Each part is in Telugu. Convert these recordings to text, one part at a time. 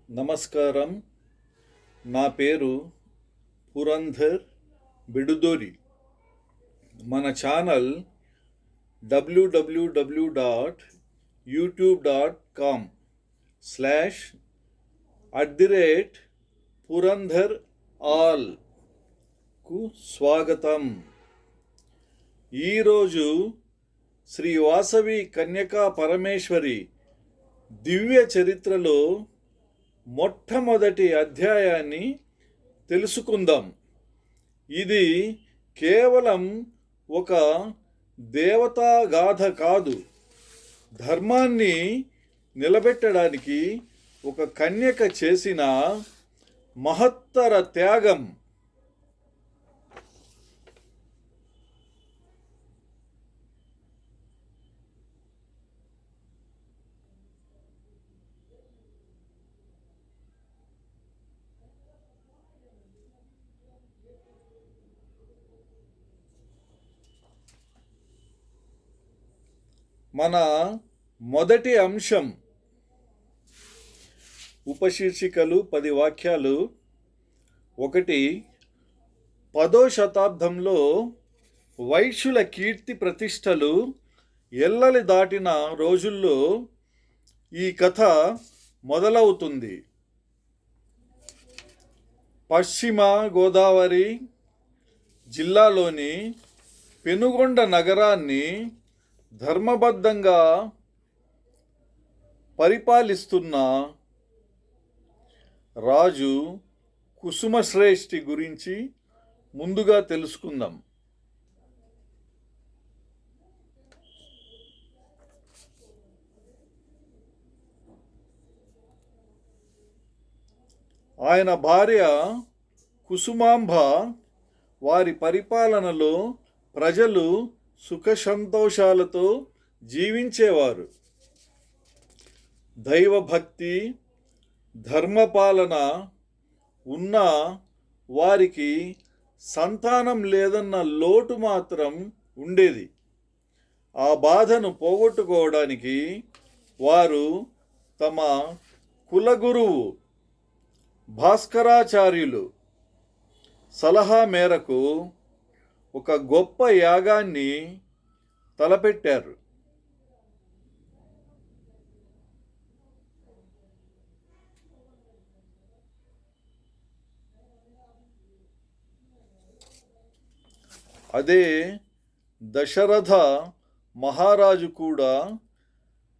నమస్కారం. నా పేరు పురంధర్ బిడుదోరి. మన ఛానల్ www.youtube.com/purandhar_all కు స్వాగతం. ఈరోజు శ్రీ వాసవి కన్యకా పరమేశ్వరి దివ్య చరిత్రలో మొట్టమొదటి అధ్యాయాన్ని తెలుసుకుందాం. ఇది కేవలం ఒక దేవతా గాథ కాదు, ధర్మాన్ని నిలబెట్టడానికి ఒక కన్యక చేసిన మహత్తర త్యాగం. మన మొదటి అంశం ఉపశీర్షికలు 10 వాక్యాలు. 1. 10వ శతాబ్దంలో వైశ్యుల కీర్తి ప్రతిష్టలు ఎల్లలి దాటిన రోజుల్లో ఈ కథ మొదలవుతుంది. పశ్చిమ గోదావరి జిల్లాలోని పెనుగొండ నగరాన్ని ధర్మబద్ధంగా పరిపాలిస్తున్న రాజు కుసుమశ్రేష్ఠి గురించి ముందుగా తెలుసుకుందాం. ఆయన భార్య కుసుమాంబ వారి పరిపాలనలో ప్రజలు సుఖ సంతోషాలతో జీవించేవారు. దైవభక్తి, ధర్మపాలన ఉన్న వారికి సంతానం లేదన్న లోటు మాత్రం ఉండేది. ఆ బాధను పోగొట్టుకోవడానికి వారు తమ కులగురువు భాస్కరాచార్యులు సలహా మేరకు ఒక గొప్ప యాగాన్ని తలపెట్టారు. అదే దశరథ మహారాజు కూడా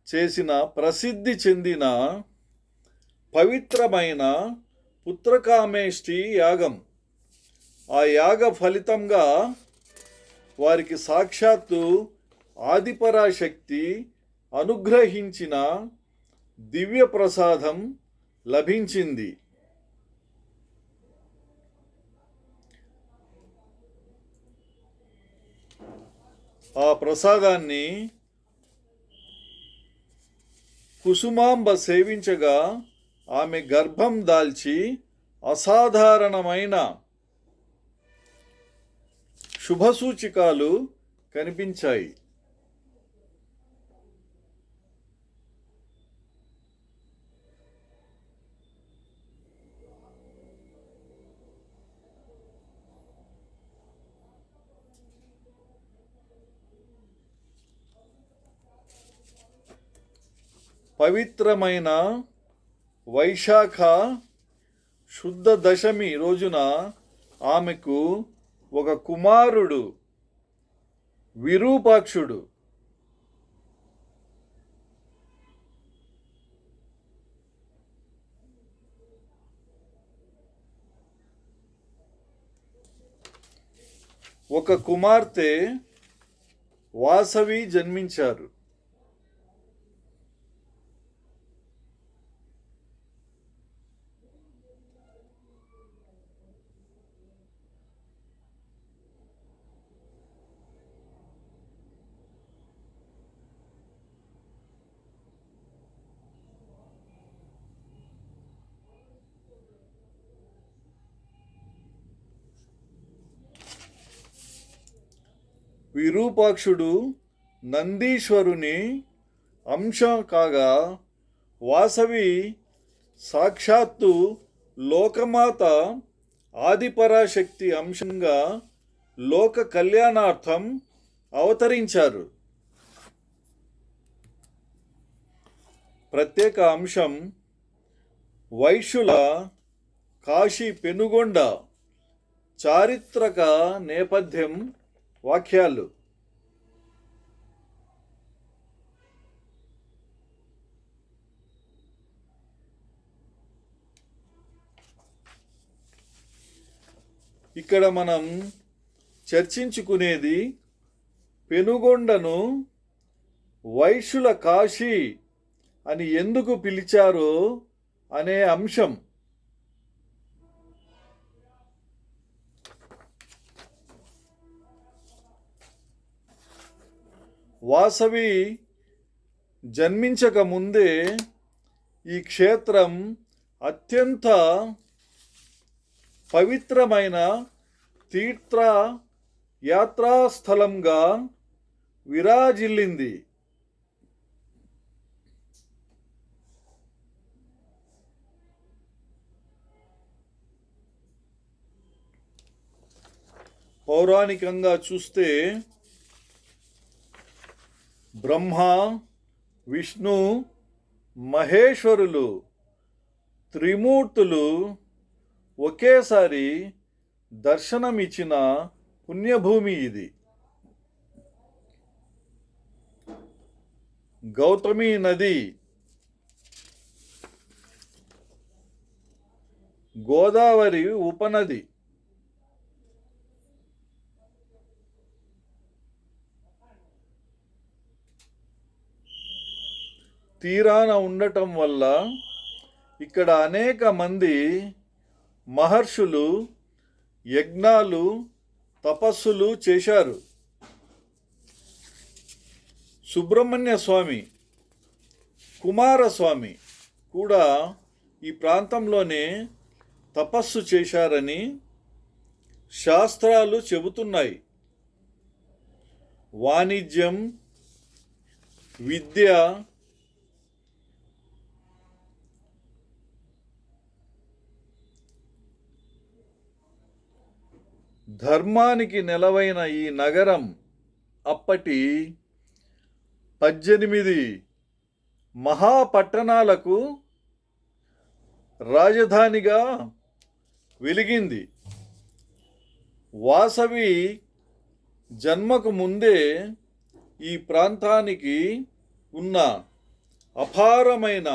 చేసిన ప్రసిద్ధి చెందిన పవిత్రమైన పుత్రకామేష్టి యాగం. ఆ యాగ ఫలితంగా వారికి సాక్షాత్తు ఆదిపరాశక్తి అనుగ్రహించిన దివ్య ప్రసాదం లభించింది. ఆ ప్రసాదాన్ని కుసుమాంబ సేవించగా ఆమె గర్భం దాల్చి అసాధారణమైన శుభసూచికాలు కనిపించాయి. పవిత్రమైన వైశాఖ శుద్ధ దశమి రోజున ఆమెకు ఒక కుమారుడు విరూపాక్షుడు ఒక కుమార్తె వాసవి జన్మించారు. విరూపాక్షుడు నందీశ్వరుని అంశం కాగా వాసవి సాక్షాత్తు లోకమాత ఆదిపరాశక్తి అంశంగా లోక కళ్యాణార్థం అవతరించారు. ప్రత్యేక అంశం వైశ్యుల కాశీ పెనుగొండ చారిత్రక నేపథ్యం వాక్యాలు. ఇక్కడ మనం చర్చించుకునేది పెనుగొండను వైశ్యుల కాశీ అని ఎందుకు పిలిచారో అనే అంశం. వాసవి జన్మించక ముందే ఈ క్షేత్రం అత్యంత పవిత్రమైన తీర్థ యాత్రాస్థలంగా విరాజిల్లింది. పౌరాణికంగా చూస్తే బ్రహ్మ, విష్ణు, మహేశ్వరులు త్రిమూర్తులు ఒకేసారి దర్శనమిచ్చిన పుణ్యభూమి ఇది. గౌతమి నది, గోదావరి ఉపనది, తీరాన ఉండటం వల్ల ఇక్కడ అనేక మంది మహర్షులు యజ్ఞాలు, తపస్సులు చేశారు. సుబ్రహ్మణ్య స్వామి, కుమారస్వామి కూడా ఈ ప్రాంతంలోనే తపస్సు చేశారని శాస్త్రాలు చెబుతున్నాయి. వాణిజ్యం, విద్య, ధర్మానికి నెలవైన ఈ నగరం అప్పటి 18 మహాపట్టణాలకు రాజధానిగా వెలిగింది. వాసవి జన్మకు ముందే ఈ ప్రాంతానికి ఉన్న అపారమైన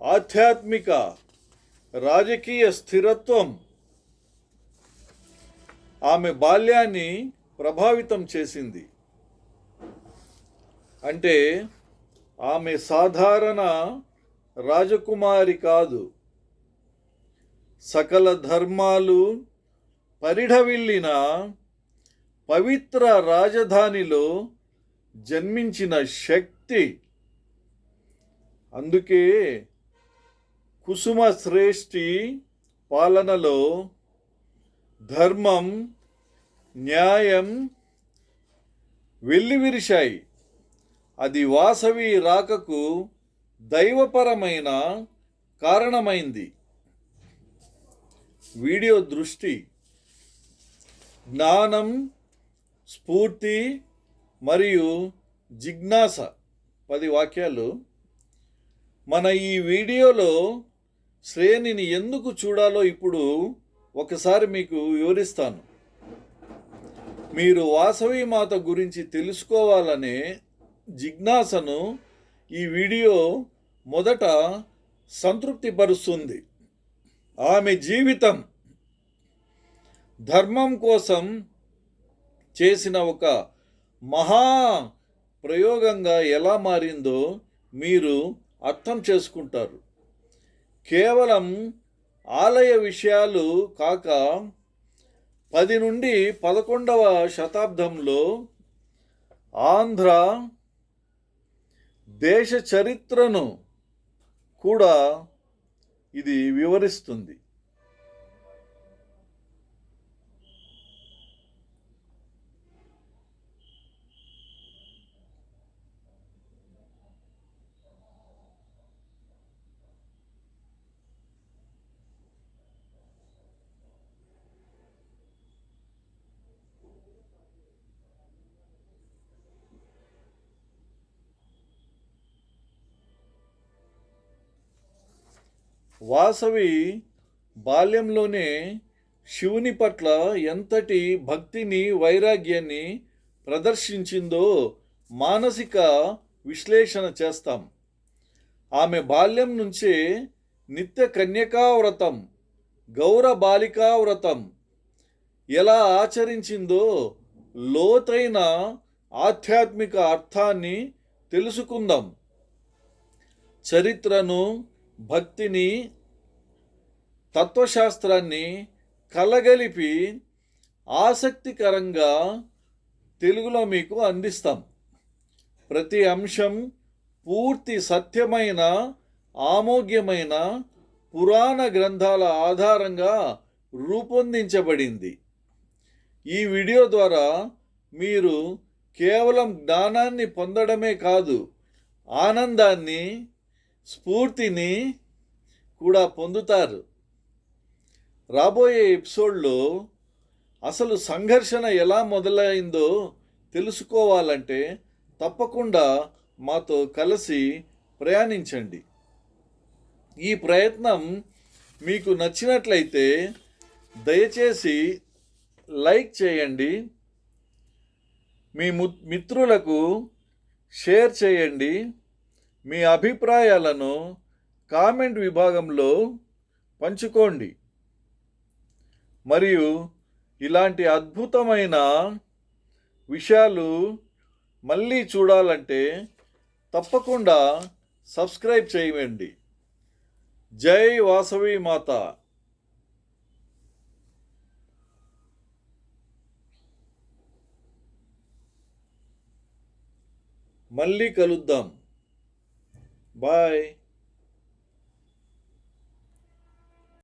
ఆధ్యాత్మిక, రాజకీయ స్థిరత్వం ఆమె బాల్యాన్ని ప్రభావితం చేసింది. అంటే ఆమె సాధారణ రాజకుమారి కాదు. సకల ధర్మాలు పరిఢవిల్లిన పవిత్ర రాజధానిలో జన్మించిన శక్తి. అందుకే కుసుమ శ్రేష్ఠి పాలనలో ధర్మం, న్యాయం వెల్లివిరిశాయి. అది వాసవి రాకకు దైవపరమైన కారణమైంది. వీడియో దృష్టి, జ్ఞానం, స్ఫూర్తి మరియు జిజ్ఞాస 10 వాక్యాలు. మన ఈ వీడియోలో శ్రేణిని ఎందుకు చూడాలో ఇప్పుడు ఒకసారి మీకు వివరిస్తాను. మీరు వాసవి మాత గురించి తెలుసుకోవాలనే జిజ్ఞాసను ఈ వీడియో మొదట సంతృప్తిపరుస్తుంది. ఆమె జీవితం ధర్మం కోసం చేసిన ఒక మహా ప్రయోగంగా ఎలా మారిందో మీరు అర్థం చేసుకుంటారు. కేవలం ఆలయ విషయాలు కాక 10 నుండి 11వ శతాబ్దంలో ఆంధ్ర దేశ చరిత్రను కూడా ఇది వివరిస్తుంది. వాసవి బాల్యంలోనే శివుని పట్ల ఎంతటి భక్తిని వైరాగ్యాన్ని ప్రదర్శించిందో మానసిక విశ్లేషణ చేస్తాం. ఆమె బాల్యం నుంచే నిత్య కన్యకావ్రతం, గౌర బాలికావ్రతం ఎలా ఆచరించిందో లోతైన ఆధ్యాత్మిక అర్థాన్ని తెలుసుకుందాం. చరిత్రను, భక్తిని, తత్వశాస్త్రాన్ని కలగలిపి ఆసక్తికరంగా తెలుగులో మీకు అందిస్తాం. ప్రతి అంశం పూర్తి సత్యమైన, ఆమోగ్యమైన పురాణ గ్రంథాల ఆధారంగా రూపొందించబడింది. ఈ వీడియో ద్వారా మీరు కేవలం జ్ఞానాన్ని పొందడమే కాదు, ఆనందాన్ని, స్ఫూర్తిని కూడా పొందుతారు. రాబోయే ఎపిసోడ్లో అసలు సంఘర్షణ ఎలా మొదలైందో తెలుసుకోవాలంటే తప్పకుండా మాతో కలిసి ప్రయాణించండి. ఈ ప్రయత్నం మీకు నచ్చినట్లయితే దయచేసి లైక్ చేయండి, మీ మిత్రులకు షేర్ చేయండి, మీ అభిప్రాయాలను కామెంట్ విభాగంలో పంచుకోండి. మరియు ఇలాంటి అద్భుతమైన విషయాలు మళ్ళీ చూడాలంటే తప్పకుండా సబ్స్క్రైబ్ చేయండి. జై వాసవి మాత. మళ్ళీ కలుద్దాం. బాయ్.